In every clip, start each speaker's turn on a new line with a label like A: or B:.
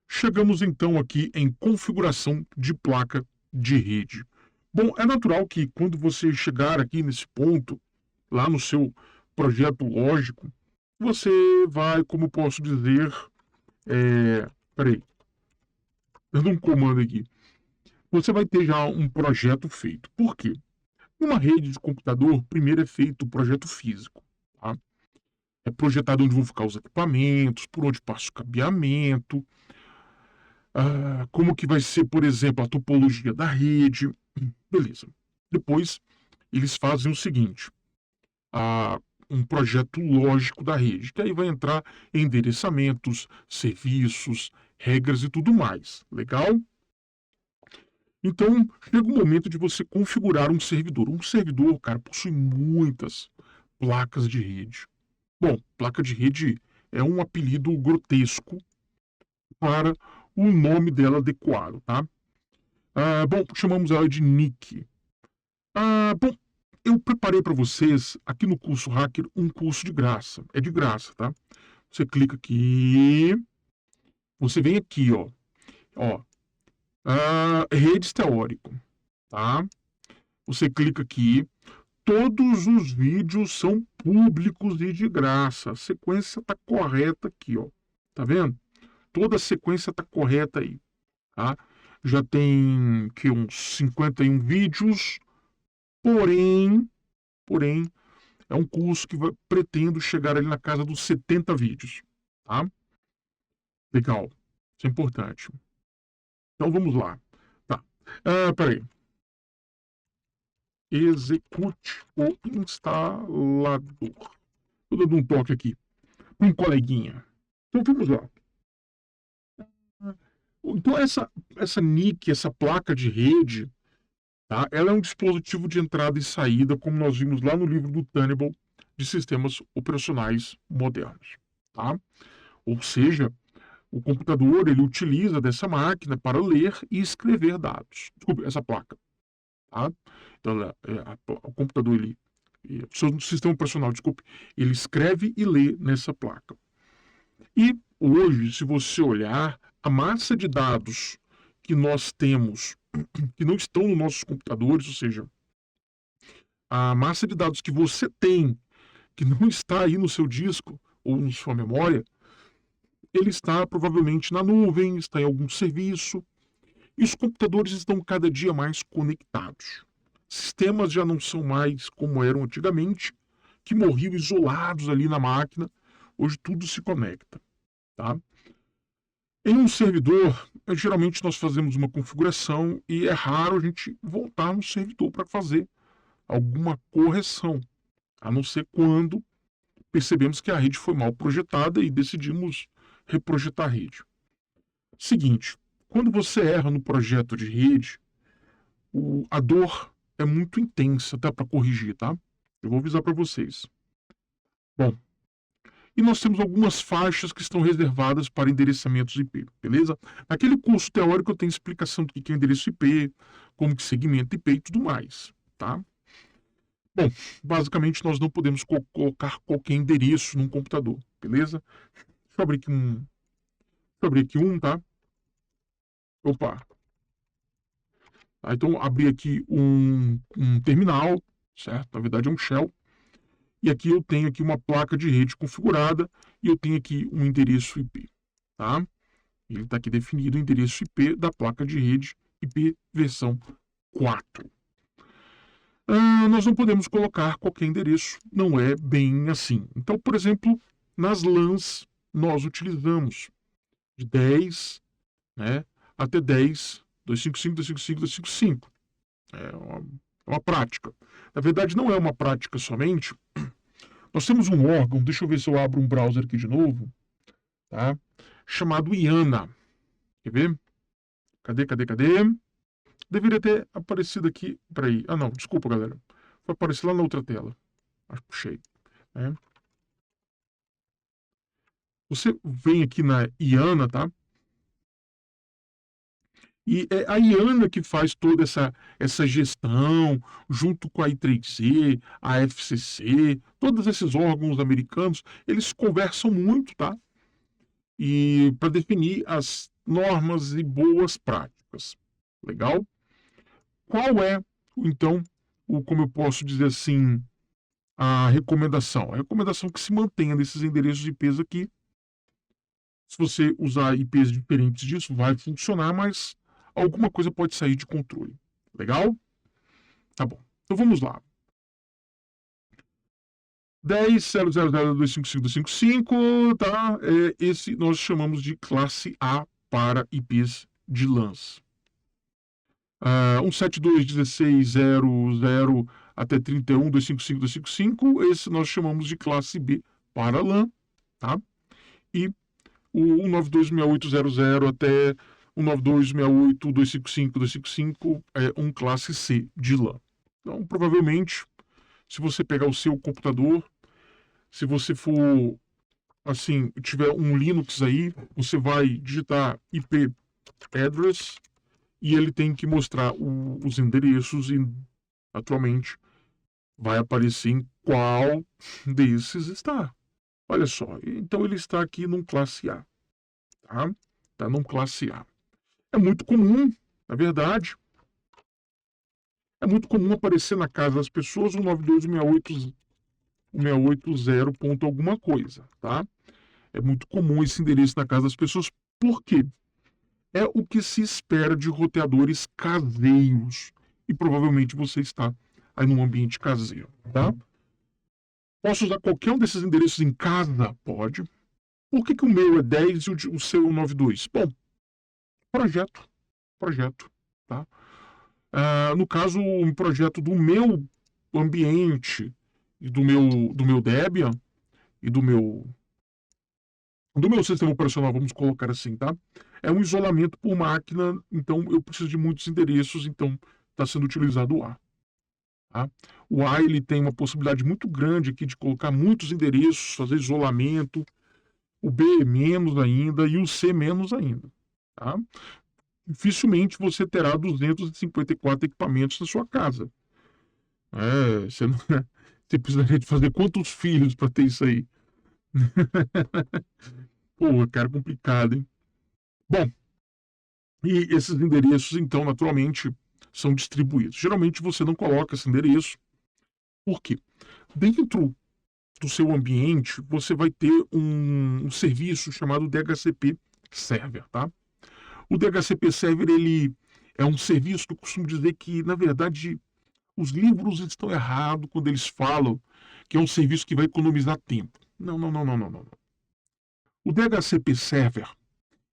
A: Chegamos então aqui em configuração de placa de rede. Bom, é natural que quando você chegar aqui nesse ponto, lá no seu projeto lógico, você vai, como posso dizer, peraí, dando um comando aqui, você vai ter já um projeto feito. Por quê? Numa rede de computador, primeiro é feito o projeto físico, tá? É projetado onde vão ficar os equipamentos, por onde passa o cabeamento, como que vai ser, por exemplo, a topologia da rede. Beleza. Depois, eles fazem o seguinte, ah, um projeto lógico da rede, que aí vai entrar endereçamentos, serviços, regras e tudo mais. Legal? Então, chega o momento de você configurar um servidor. Um servidor, cara, possui muitas placas de rede. Bom, placa de rede é um apelido grotesco para o nome dela adequado, tá? Bom, chamamos ela de NIC. Bom, eu preparei para vocês aqui no curso Hacker um curso de graça. É de graça, tá? Você clica aqui, você vem aqui, ó, redes teórico, tá? Você clica aqui, todos os vídeos são públicos e de graça. A sequência tá correta aqui, ó. Tá vendo? Toda a sequência tá correta aí, tá? Já tem que uns 51 vídeos, porém, é um curso que pretendo chegar ali na casa dos 70 vídeos, tá? Legal, isso é importante. Então vamos lá. Tá. Peraí. Execute o instalador. Tô dando um toque aqui. Um coleguinha. Então vamos lá. Então essa NIC, essa placa de rede, tá? Ela é um dispositivo de entrada e saída, como nós vimos lá no livro do Tenable, de sistemas operacionais modernos, tá? Ou seja, o computador ele utiliza dessa máquina para ler e escrever dados. Desculpe, essa placa. Tá? Então, o computador, o seu sistema operacional, desculpe, ele escreve e lê nessa placa. E hoje, se você olhar, a massa de dados que nós temos, que não estão nos nossos computadores, ou seja, a massa de dados que você tem, que não está aí no seu disco ou na sua memória, ele está provavelmente na nuvem, está em algum serviço, e os computadores estão cada dia mais conectados. Sistemas já não são mais como eram antigamente, que morriam isolados ali na máquina. Hoje tudo se conecta, tá? Em um servidor, geralmente nós fazemos uma configuração e é raro a gente voltar no servidor para fazer alguma correção, a não ser quando percebemos que a rede foi mal projetada e decidimos reprojetar a rede. Seguinte, quando você erra no projeto de rede, a dor é muito intensa, tá? Para corrigir, tá? Eu vou avisar para vocês. Bom, e nós temos algumas faixas que estão reservadas para endereçamentos IP, beleza? Naquele curso teórico eu tenho explicação do que é endereço IP, como que segmenta IP e tudo mais, tá? Bom, basicamente nós não podemos colocar qualquer endereço num computador, beleza? Deixa eu abrir aqui um, tá? Opa, então, abri aqui um terminal, certo? Na verdade, é um shell. E aqui eu tenho aqui uma placa de rede configurada e eu tenho aqui um endereço IP, tá? Ele está aqui definido o endereço IP da placa de rede IP versão 4. Nós não podemos colocar qualquer endereço, não é bem assim. Então, por exemplo, nas LANs, nós utilizamos de 10, né, até 10, 255, 255, 255. É uma prática. Na verdade, não é uma prática somente. Nós temos um órgão, deixa eu ver se eu abro um browser aqui de novo, tá? Chamado IANA. Quer ver? Cadê? Deveria ter aparecido aqui. Peraí. Não, desculpa, galera. Foi aparecer lá na outra tela. Acho que puxei. Né? Você vem aqui na IANA, tá? E é a IANA que faz toda essa gestão, junto com a I3C, a FCC, todos esses órgãos americanos, eles conversam muito, tá? e para definir as normas e boas práticas. Legal? Qual é, então, como eu posso dizer assim, a recomendação? A recomendação é que se mantenha nesses endereços de IPs aqui. Se você usar IPs diferentes disso, vai funcionar, mas alguma coisa pode sair de controle. Legal? Tá bom. Então vamos lá. 10.0.0.255.255, tá? Esse nós chamamos de classe A para IPs de LANs. 172.16.0.0 até 31.255.255, esse nós chamamos de classe B para LAN, tá? E o 192.68.00 até 192.68.255.255 é um classe C de LAN. Então, provavelmente, se você pegar o seu computador, se você for, assim, tiver um Linux aí, você vai digitar IP address e ele tem que mostrar os endereços e, atualmente, vai aparecer em qual desses está. Olha só, então ele está aqui num classe A, tá? Está num classe A. É muito comum, na verdade, é muito comum aparecer na casa das pessoas um 92.168.180 ponto alguma coisa, tá? É muito comum esse endereço na casa das pessoas, por quê? É o que se espera de roteadores caseiros. E provavelmente você está aí num ambiente caseiro, tá? Posso usar qualquer um desses endereços em casa? Pode. Por que o meu é 10 e o seu é 92? Bom, projeto. Projeto, tá? No caso, um projeto do meu ambiente e do meu Debian e do meu sistema operacional, vamos colocar assim, tá? É um isolamento por máquina, então eu preciso de muitos endereços, então está sendo utilizado o A. Tá? O A ele tem uma possibilidade muito grande aqui de colocar muitos endereços, fazer isolamento, o B menos ainda e o C menos ainda. Tá? Dificilmente você terá 254 equipamentos na sua casa. Você, não, você precisaria de fazer quantos filhos para ter isso aí? Pô, cara, complicado, hein? Bom, e esses endereços, então, naturalmente, são distribuídos. Geralmente você não coloca esse endereço. Por quê? Dentro do seu ambiente, você vai ter um serviço chamado DHCP Server, tá? O DHCP Server, ele é um serviço que eu costumo dizer que, na verdade, os livros estão errados quando eles falam que é um serviço que vai economizar tempo. Não, não, não, não, não, não. O DHCP Server,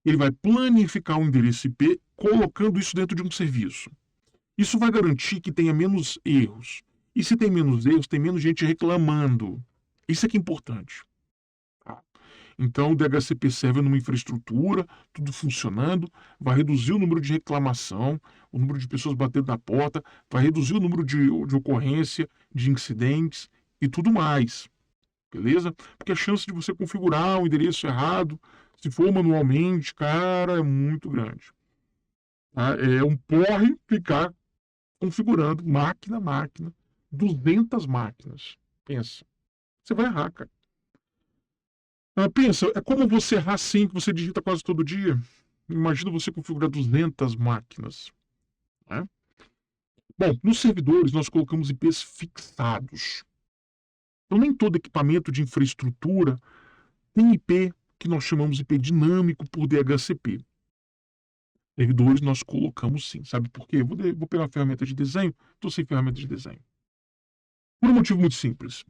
A: ele vai planificar o endereço IP colocando isso dentro de um serviço. Isso vai garantir que tenha menos erros. E se tem menos erros, tem menos gente reclamando. Isso é que é importante. Tá? Então, o DHCP serve numa infraestrutura, tudo funcionando, vai reduzir o número de reclamação, o número de pessoas batendo na porta, vai reduzir o número de ocorrência, de incidentes e tudo mais. Beleza? Porque a chance de você configurar o endereço errado, se for manualmente, cara, é muito grande. Tá? É um porre ficar configurando máquina a máquina, 200 máquinas. Pensa. Você vai errar, cara. Pensa, é como você errar assim, que você digita quase todo dia. Imagina você configurar 200 máquinas. Né? Bom, nos servidores nós colocamos IPs fixados. Então, nem todo equipamento de infraestrutura tem IP que nós chamamos IP dinâmico por DHCP. Servidores nós colocamos sim. Sabe por quê? Vou pegar a ferramenta de desenho. Estou sem ferramenta de desenho. Por um motivo muito simples.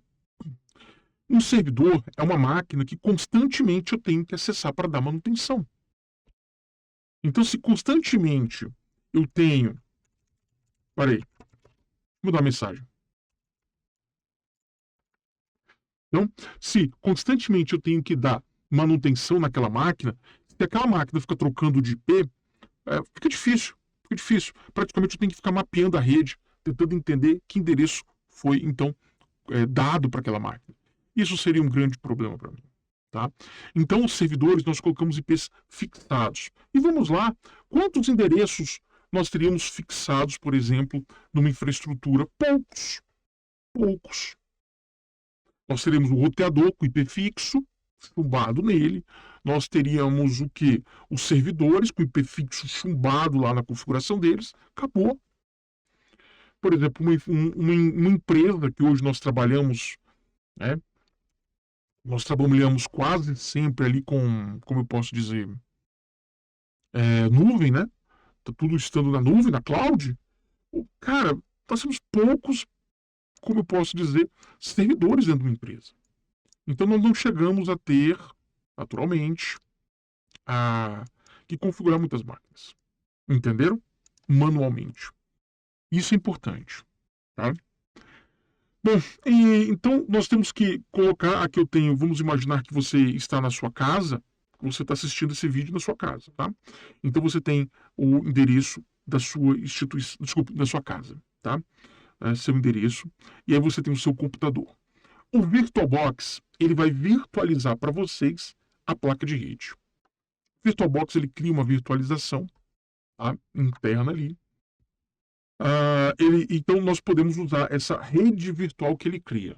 A: Um servidor é uma máquina que constantemente eu tenho que acessar para dar manutenção. Então, se constantemente eu tenho... Peraí, vou dar uma mensagem. Então, se constantemente eu tenho que dar manutenção naquela máquina, se aquela máquina fica trocando de IP, fica difícil. Fica difícil. Praticamente eu tenho que ficar mapeando a rede, tentando entender que endereço foi, então, dado para aquela máquina. Isso seria um grande problema para mim. Tá? Então, os servidores, nós colocamos IPs fixados. E vamos lá, quantos endereços nós teríamos fixados, por exemplo, numa infraestrutura? Poucos. Poucos. Nós teremos um roteador com IP fixo, chumbado nele. nós teríamos o quê? Os servidores com IP fixo chumbado lá na configuração deles, acabou. Por exemplo, uma empresa que hoje nós trabalhamos, né? Nós trabalhamos quase sempre ali com, como eu posso dizer, nuvem, né? Tá tudo estando na nuvem, na cloud. Cara, nós temos poucos, como eu posso dizer, servidores dentro de uma empresa. Então nós não chegamos a ter, naturalmente, que configurar muitas máquinas. Entenderam? Manualmente. Isso é importante. Tá? Bom, então nós temos que colocar, aqui eu tenho, vamos imaginar que você está na sua casa, você está assistindo esse vídeo na sua casa, tá? Então você tem o endereço da sua instituição, desculpa, da sua casa, tá? Seu endereço, e aí você tem o seu computador. O VirtualBox, ele vai virtualizar para vocês a placa de rede. O VirtualBox, ele cria uma virtualização, tá? Interna ali. Então nós podemos usar essa rede virtual que ele cria.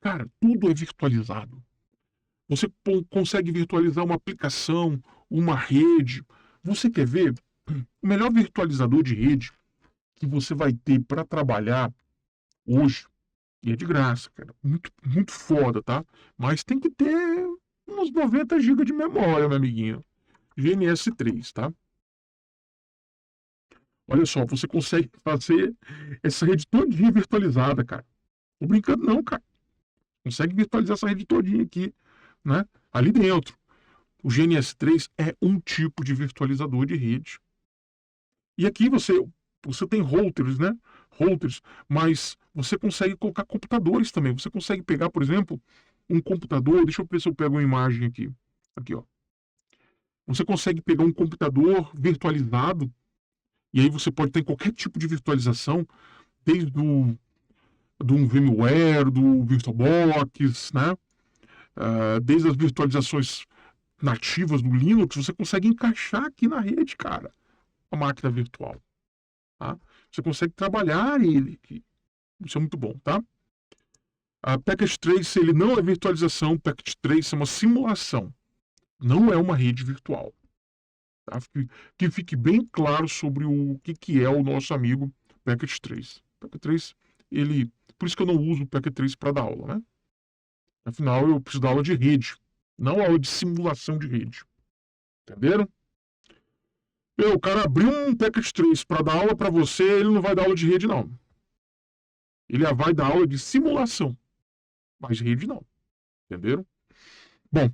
A: Cara, tudo é virtualizado. Você consegue virtualizar uma aplicação, uma rede. Você quer ver? O melhor virtualizador de rede que você vai ter para trabalhar hoje, e é de graça, cara. Muito, muito foda, tá? Mas tem que ter uns 90 GB de memória, meu amiguinho. GNS3, tá? Olha só, você consegue fazer essa rede todinha virtualizada, cara. Tô brincando não, cara. Consegue virtualizar essa rede todinha aqui, né? Ali dentro. O GNS3 é um tipo de virtualizador de rede. E aqui você tem routers, né? Routers, mas você consegue colocar computadores também. Você consegue pegar, por exemplo, um computador. Deixa eu ver se eu pego uma imagem aqui. Aqui, ó. Você consegue pegar um computador virtualizado, e aí você pode ter qualquer tipo de virtualização, desde do VMware, do VirtualBox, né? Desde as virtualizações nativas do Linux, você consegue encaixar aqui na rede, cara, a máquina virtual. Tá? Você consegue trabalhar ele aqui. Isso é muito bom, tá? A Packet Trace, ele não é virtualização, o Packet Trace é uma simulação. Não é uma rede virtual. Tá? Que fique bem claro sobre o que é o nosso amigo Packet Trace. Packet Trace, ele... Por isso que eu não uso o Packet Trace para dar aula, né? Afinal, eu preciso dar aula de rede, não aula de simulação de rede. Entenderam? O cara abriu um Packet Trace para dar aula para você, ele não vai dar aula de rede, não. Ele vai dar aula de simulação, mas rede não. Entenderam? Bom,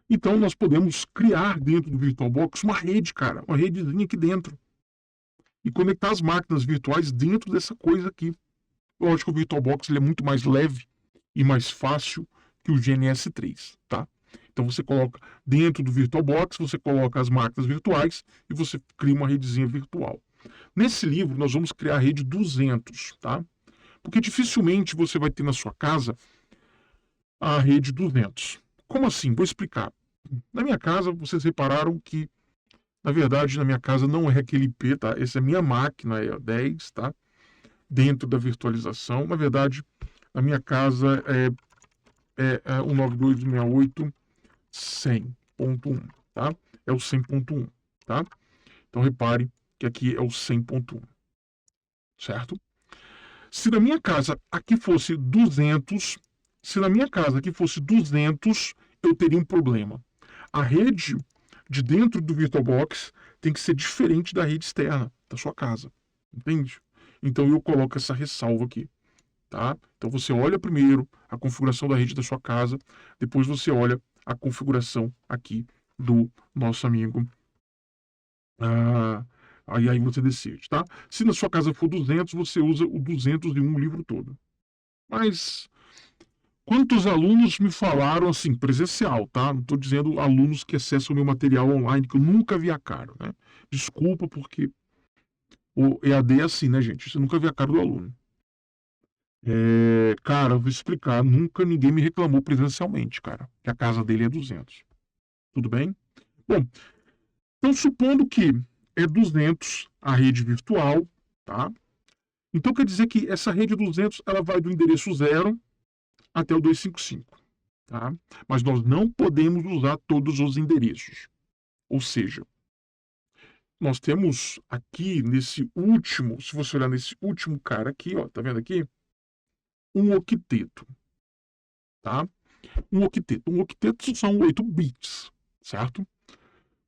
A: então nós podemos criar dentro do VirtualBox uma rede, cara, uma redezinha aqui dentro. E conectar as máquinas virtuais dentro dessa coisa aqui. Lógico que o VirtualBox ele é muito mais leve e mais fácil que o GNS3, tá? Então você coloca dentro do VirtualBox, você coloca as máquinas virtuais e você cria uma redezinha virtual. Nesse livro nós vamos criar a rede 200, tá? Porque dificilmente você vai ter na sua casa a rede 200. Como assim? Vou explicar. Na minha casa, vocês repararam que, na verdade, na minha casa não é aquele IP, tá? Essa é a minha máquina, é a 10, tá? Dentro da virtualização. Na verdade, a minha casa é 192.168.100.1, tá? É o 100.1, tá? Então repare que aqui é o 100.1, certo? Se na minha casa aqui fosse 200, eu teria um problema. A rede de dentro do VirtualBox tem que ser diferente da rede externa da sua casa, entende? Então eu coloco essa ressalva aqui. Tá? Então você olha primeiro a configuração da rede da sua casa, depois você olha a configuração aqui do nosso amigo. Aí você decide, tá? Se na sua casa for 200, você usa o 201 livro todo. Mas quantos alunos me falaram assim, presencial, tá? Não estou dizendo alunos que acessam o meu material online, que eu nunca vi a cara, né? Desculpa, porque o EAD é assim, né, gente? Você nunca vê a cara do aluno. Cara, eu vou explicar. Nunca ninguém me reclamou presencialmente, cara, que a casa dele é 200. Tudo bem? Bom, então supondo que é 200 a rede virtual, tá? Então quer dizer que essa rede 200 ela vai do endereço 0 até o 255. tá? Mas nós não podemos usar todos os endereços. Ou seja, nós temos aqui nesse último, se você olhar nesse último cara aqui, ó, tá vendo aqui? Um octeto, tá? Um octeto. Um octeto são 8 bits, certo?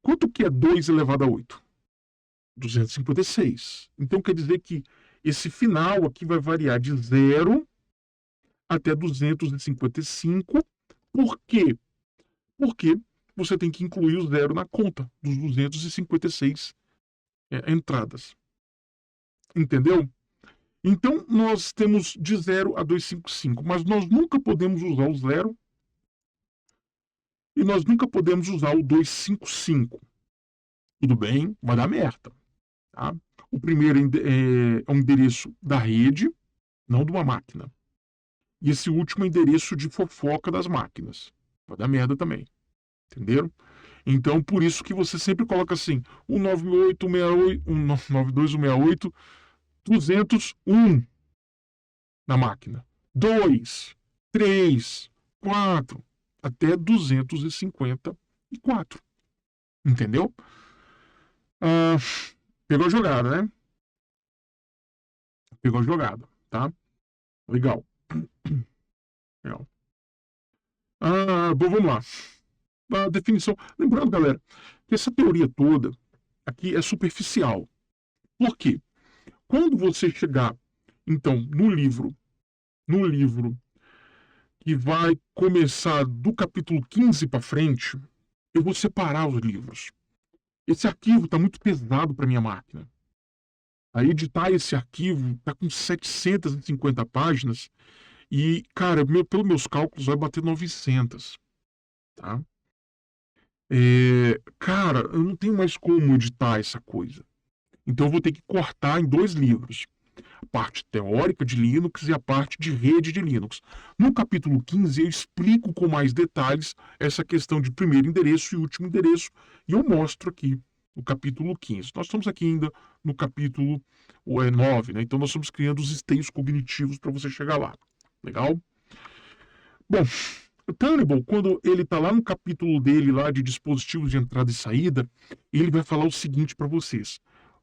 A: Quanto que é 2 elevado a 8? 256. Então quer dizer que esse final aqui vai variar de 0 até 255. Por quê? Porque você tem que incluir o zero na conta dos 256 entradas. Entendeu? Então, nós temos de 0 a 255, mas nós nunca podemos usar o 0 e nós nunca podemos usar o 255. Tudo bem? Vai dar merda. Tá? O primeiro é um endereço da rede, não de uma máquina. E esse último é endereço de fofoca das máquinas. Vai dar merda também. Entenderam? Então, por isso que você sempre coloca assim, 198, 192, 168, 201 na máquina. 2, 3, 4, até 254. Entendeu? Ah, pegou a jogada, né? Pegou a jogada, tá? Legal. Legal. Bom, vamos lá. A definição. Lembrando, galera, que essa teoria toda aqui é superficial. Por quê? Quando você chegar, então, no livro que vai começar do capítulo 15 para frente, eu vou separar os livros. Esse arquivo está muito pesado para minha máquina. A editar esse arquivo está com 750 páginas e, cara, pelos meus cálculos, vai bater 900. Tá? Cara, eu não tenho mais como editar essa coisa. Então eu vou ter que cortar em 2 livros. A parte teórica de Linux e a parte de rede de Linux. No capítulo 15 eu explico com mais detalhes essa questão de primeiro endereço e último endereço e eu mostro aqui no capítulo 15. Nós estamos aqui ainda no capítulo 9, né? Então nós estamos criando os esteios cognitivos para você chegar lá. Legal? Bom, o Turnbull, quando ele está lá no capítulo dele lá de dispositivos de entrada e saída, ele vai falar o seguinte para vocês.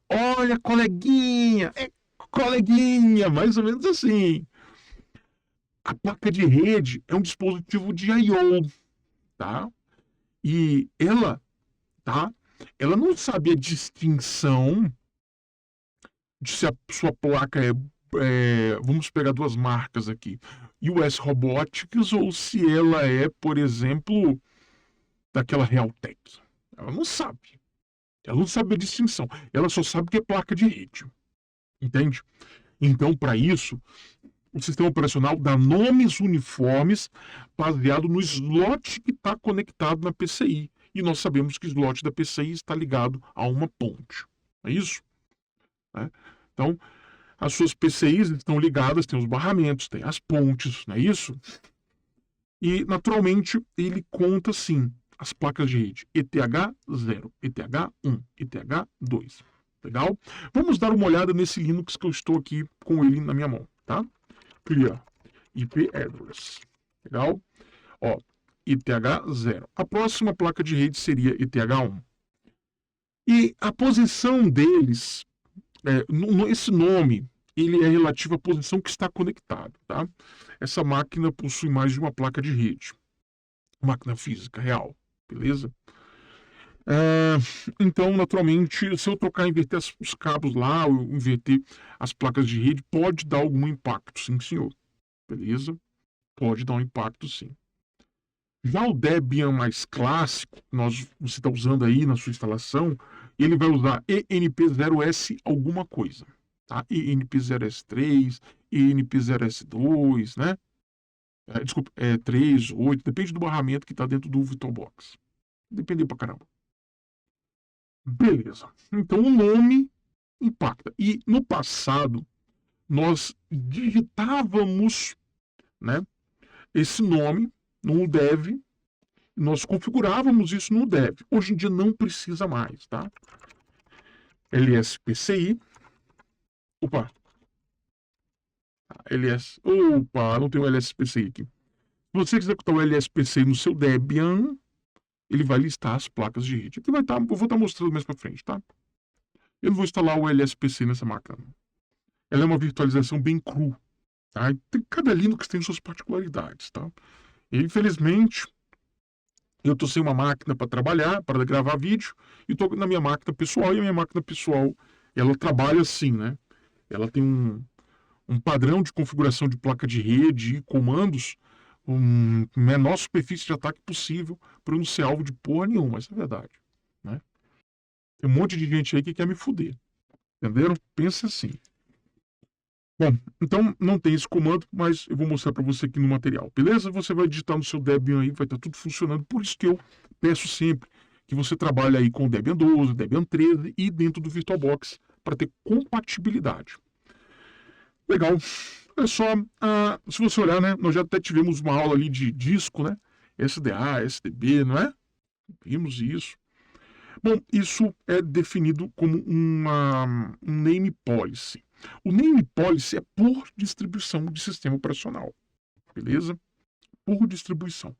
A: Olha, coleguinha, mais ou menos assim. A placa de rede é um dispositivo de I/O, tá? E ela, tá? Ela não sabe a distinção de se a sua placa vamos pegar 2 marcas aqui, US Robotics ou se ela é, por exemplo, daquela Realtek. Ela não sabe. Ela não sabe a distinção. Ela só sabe que é placa de rede. Entende? Então, para isso, o sistema operacional dá nomes uniformes baseado no slot que está conectado na PCI. E nós sabemos que o slot da PCI está ligado a uma ponte. É isso? Né? Então, as suas PCIs estão ligadas, tem os barramentos, tem as pontes, não é isso? E, naturalmente, ele conta, sim, as placas de rede ETH0, ETH1, ETH2. Legal? Vamos dar uma olhada nesse Linux que eu estou aqui com ele na minha mão, tá? Clear IP address. Legal? Ó, ETH0. A próxima placa de rede seria ETH1. E a posição deles, esse nome, ele é relativo à posição que está conectado, tá? Essa máquina possui mais de uma placa de rede. Máquina física real, beleza? Então, naturalmente, se eu trocar, inverter os cabos lá, ou inverter as placas de rede, pode dar algum impacto, sim, senhor. Beleza? Pode dar um impacto, sim. Já o Debian mais clássico, você está usando aí na sua instalação, ele vai usar ENP0S alguma coisa. Tá? ENP0S3, ENP0S2, né? Desculpa, 3, 8, depende do barramento que está dentro do VirtualBox. Depende pra caramba. Beleza. Então o nome impacta. E no passado, nós digitávamos, né, esse nome no dev, nós configurávamos isso no dev. Hoje em dia não precisa mais, tá? LSPCI. Opa. LS. Opa, não tem o LSPCI aqui. você executar o LSPC no seu Debian, ele vai listar as placas de rede. Aqui vai estar, eu vou estar mostrando mais para frente, tá? Eu não vou instalar o LSPC nessa máquina. Ela é uma virtualização bem cru, tá? Cada Linux tem suas particularidades, tá? E, infelizmente, eu estou sem uma máquina para trabalhar, para gravar vídeo, e estou na minha máquina pessoal, e a minha máquina pessoal, ela trabalha assim, né? Ela tem um padrão de configuração de placa de rede e comandos, menor superfície de ataque possível, para eu não ser alvo de porra nenhuma, isso é verdade, né? Tem um monte de gente aí que quer me fuder, entenderam? Pensa assim. Bom, então não tem esse comando, mas eu vou mostrar para você aqui no material, beleza? Você vai digitar no seu Debian aí, vai estar tudo funcionando. Por isso que eu peço sempre que você trabalhe aí com o Debian 12, Debian 13 e dentro do VirtualBox para ter compatibilidade. Legal. É só, se você olhar, né, nós já até tivemos uma aula ali de disco, né? SDA, SDB, não é? Vimos isso. Bom, isso é definido como um name policy. O name policy é por distribuição de sistema operacional, beleza? Por distribuição.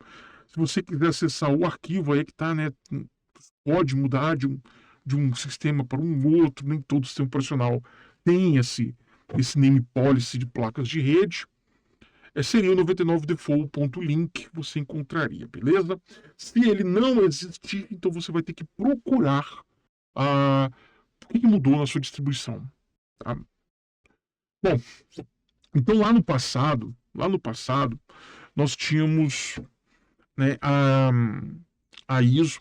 A: Se você quiser acessar o arquivo aí que está, né, pode mudar de um sistema para um outro, nem todo sistema operacional tem esse name policy de placas de rede. Seria o 99default.link que você encontraria, beleza? Se ele não existir, então você vai ter que procurar o que mudou na sua distribuição, tá? Bom, então lá no passado, nós tínhamos, né, a ISO,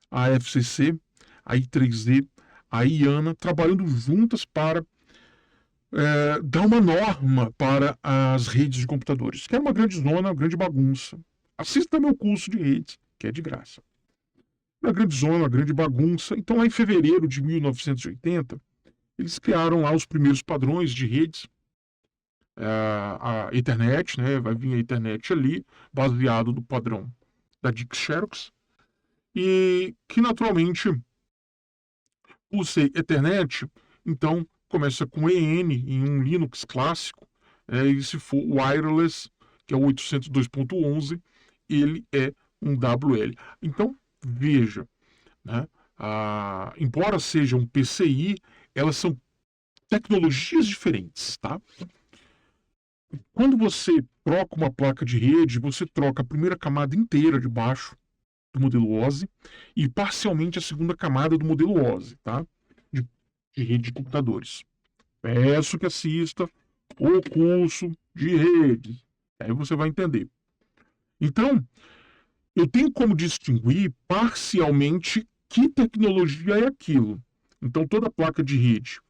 A: a FCC, a I3E, a IANA, trabalhando juntas para dar uma norma para as redes de computadores, que era uma grande zona, uma grande bagunça. Assista meu curso de redes, que é de graça. Uma grande zona, uma grande bagunça. Então, lá em fevereiro de 1980, eles criaram lá os primeiros padrões de redes, a Ethernet, né? Vai vir a Ethernet ali, baseado no padrão da Dix Xerox, e que naturalmente, por ser Ethernet, então começa com EN em um Linux clássico, e se for wireless, que é o 802.11, ele é um WL. Então, veja, né? Embora seja um PCI, elas são tecnologias diferentes, tá? Quando você troca uma placa de rede, você troca a primeira camada inteira de baixo do modelo OSI e parcialmente a segunda camada do modelo OSI, tá? De rede de computadores. Peço que assista o curso de redes. Aí você vai entender. Então, eu tenho como distinguir parcialmente que tecnologia é aquilo. Então, toda placa de rede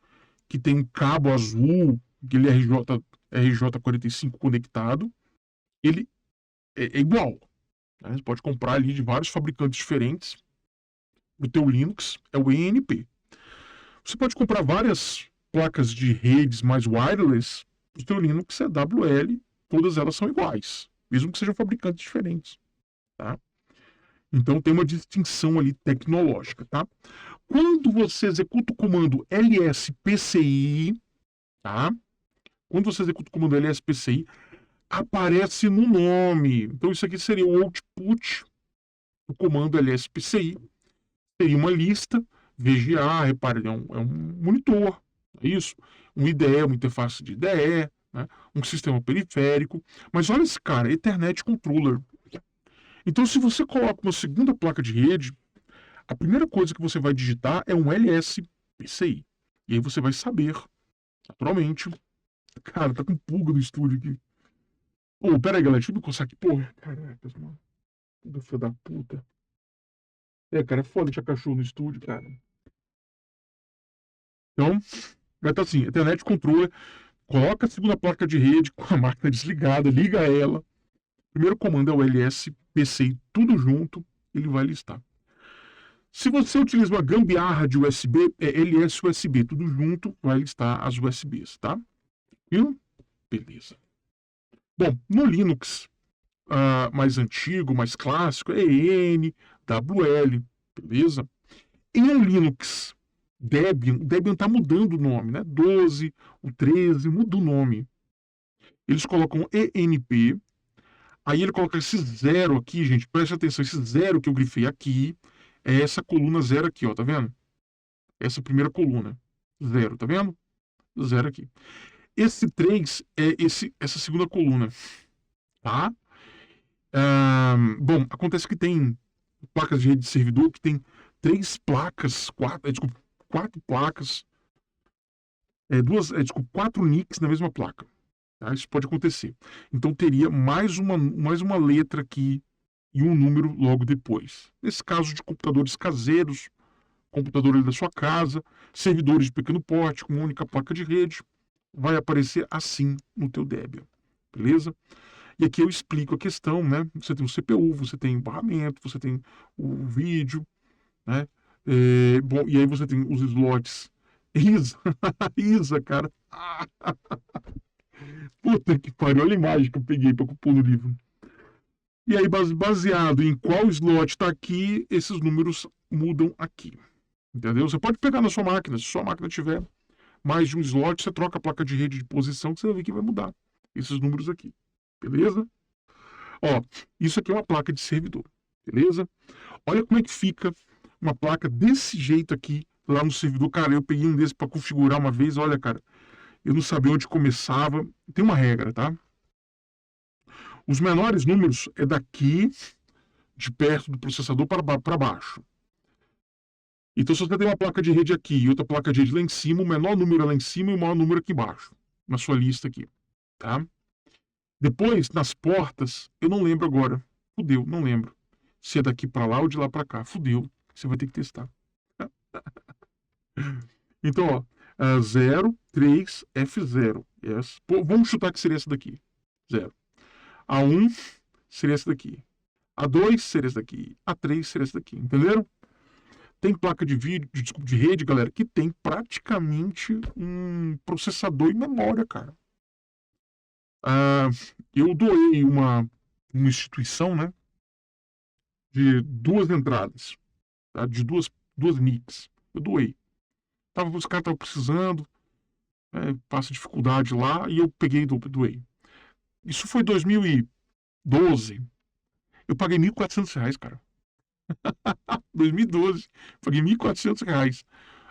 A: que tem um cabo azul, aquele RJ45 conectado, ele é igual. Né? Você pode comprar ali de vários fabricantes diferentes. O teu Linux é o ENP. Você pode comprar várias placas de redes mais wireless, o teu Linux é WL, todas elas são iguais, mesmo que sejam fabricantes diferentes. Tá? Então tem uma distinção ali tecnológica. Tá? Quando você executa o comando lspci, tá? Quando você executa o comando lspci, aparece no nome. Então isso aqui seria o output do comando lspci. Seria uma lista, VGA, repare, é um monitor, é isso? Um IDE, uma interface de IDE, né? Um sistema periférico. Mas olha esse cara, Ethernet Controller. Então, se você coloca uma segunda placa de rede, a primeira coisa que você vai digitar é um LSPCI. E aí você vai saber, naturalmente. Cara, tá com pulga no estúdio aqui. Ô, pera aí, galera, deixa eu me coçar aqui. Porra, caraca, mano. Filho da puta. Cara, é foda tinha cachorro no estúdio, cara. Então, vai estar assim, Ethernet Controller, coloca a segunda placa de rede com a máquina desligada, liga ela. Primeiro comando é o LSPCI, tudo junto, ele vai listar. Se você utiliza uma gambiarra de USB, é LS-USB, tudo junto, vai listar as USBs, tá? Viu? Beleza. Bom, no Linux mais antigo, mais clássico, é EN, WL, beleza? Em um Linux Debian, o Debian está mudando o nome, né? 12, o 13, muda o nome. Eles colocam ENP, Aí ele coloca esse 0 aqui, gente, preste atenção, esse 0 que eu grifei aqui é essa coluna 0 aqui, ó, tá vendo? Essa primeira coluna, 0, tá vendo? 0 aqui. Esse 3 é essa segunda coluna, tá? Bom, acontece que tem placas de rede de servidor que tem 3 placas, 4 placas, 4 NICs na mesma placa. Tá? Isso pode acontecer. Então teria mais uma letra aqui e um número logo depois. Nesse caso de computadores caseiros, computadores da sua casa, servidores de pequeno porte com uma única placa de rede, vai aparecer assim no teu Debian. Beleza? E aqui eu explico a questão, né? Você tem o CPU, você tem o barramento, você tem o vídeo, né? Bom, e aí você tem os slots. ISA, ISA, cara. Puta que pariu, olha a imagem que eu peguei para pôr no livro. E aí, baseado em qual slot está aqui, esses números mudam aqui. Entendeu? Você pode pegar na sua máquina, se sua máquina tiver mais de um slot, você troca a placa de rede de posição, que você vai ver que vai mudar esses números aqui. Beleza? Ó, isso aqui é uma placa de servidor. Beleza? Olha como é que fica uma placa desse jeito aqui lá no servidor. Cara, eu peguei um desse para configurar uma vez. Olha, cara, eu não sabia onde começava. Tem uma regra, tá? Os menores números é daqui, de perto do processador, para baixo. Então, se você tem uma placa de rede aqui e outra placa de rede lá em cima, o menor número é lá em cima e o maior número aqui embaixo, na sua lista aqui, tá? Depois, nas portas, eu não lembro agora. Fudeu, não lembro. Se é daqui para lá ou de lá para cá. Fudeu. Você vai ter que testar. Então, ó, 0, 3, F0. Yes. Pô, vamos chutar que seria essa daqui. 0. A1 seria essa daqui. A2 seria essa daqui. A3 seria essa daqui. Entenderam? Tem placa de vídeo, de rede, galera, que tem praticamente um processador e memória, cara. Eu doei uma instituição, né? De 2 entradas. Tá? De duas NICs. Eu doei. Os caras estavam precisando, passa dificuldade lá, e eu peguei e doei. Isso foi 2012. Eu paguei R$1.400, cara. 2012. Paguei R$1.400.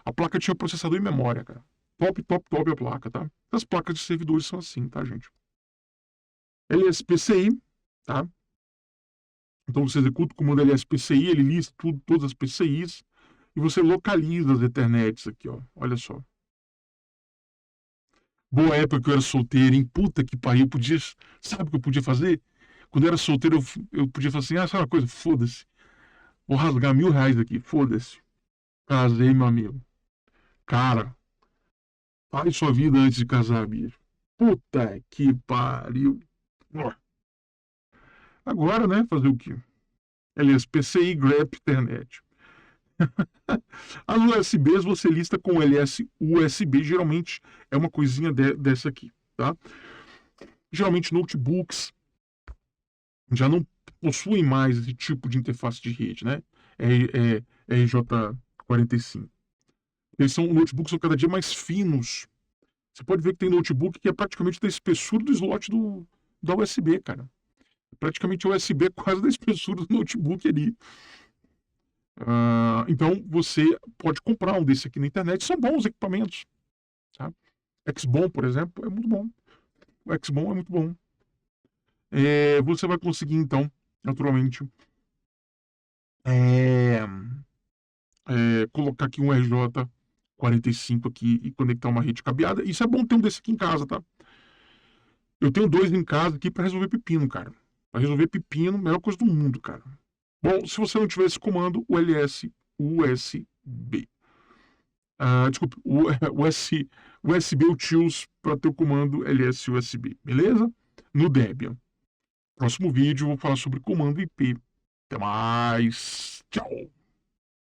A: A placa tinha processador e memória, cara. Top, top, top a placa, tá? As placas de servidores são assim, tá, gente? LSPCI, tá? Então você executa o comando LSPCI, ele lista todas as PCIs, e você localiza as Ethernets aqui, ó. Olha só. Boa época que eu era solteiro, hein? Puta que pariu. Sabe o que eu podia fazer? Quando eu era solteiro, eu podia falar assim, sabe uma coisa? Foda-se. Vou rasgar R$1.000 aqui, foda-se. Casei, meu amigo. Cara, faz sua vida antes de casar, bicho. Puta que pariu. Agora, né, fazer o quê? Aliás, PCI, grep, internet. As USBs você lista com LS USB, geralmente é uma coisinha dessa aqui, tá? Geralmente notebooks já não possuem mais esse tipo de interface de rede, né? RJ45. Notebooks são cada dia mais finos. Você pode ver que tem notebook que é praticamente da espessura do slot da USB, cara. Praticamente o USB é quase da espessura do notebook ali. Então você pode comprar um desse aqui na internet. São bons equipamentos. Tá? Xbom, por exemplo, é muito bom. O Xbom é muito bom. Você vai conseguir, então, naturalmente, colocar aqui um RJ45 aqui e conectar uma rede cabeada. Isso é bom ter um desse aqui em casa, tá? Eu tenho 2 em casa aqui para resolver pepino, cara. Para resolver pepino, melhor coisa do mundo, cara. Bom, se você não tiver esse comando, o LS USB. Desculpe, o USB utils para ter o comando LS USB, beleza? No Debian. Próximo vídeo eu vou falar sobre comando IP. Até mais. Tchau.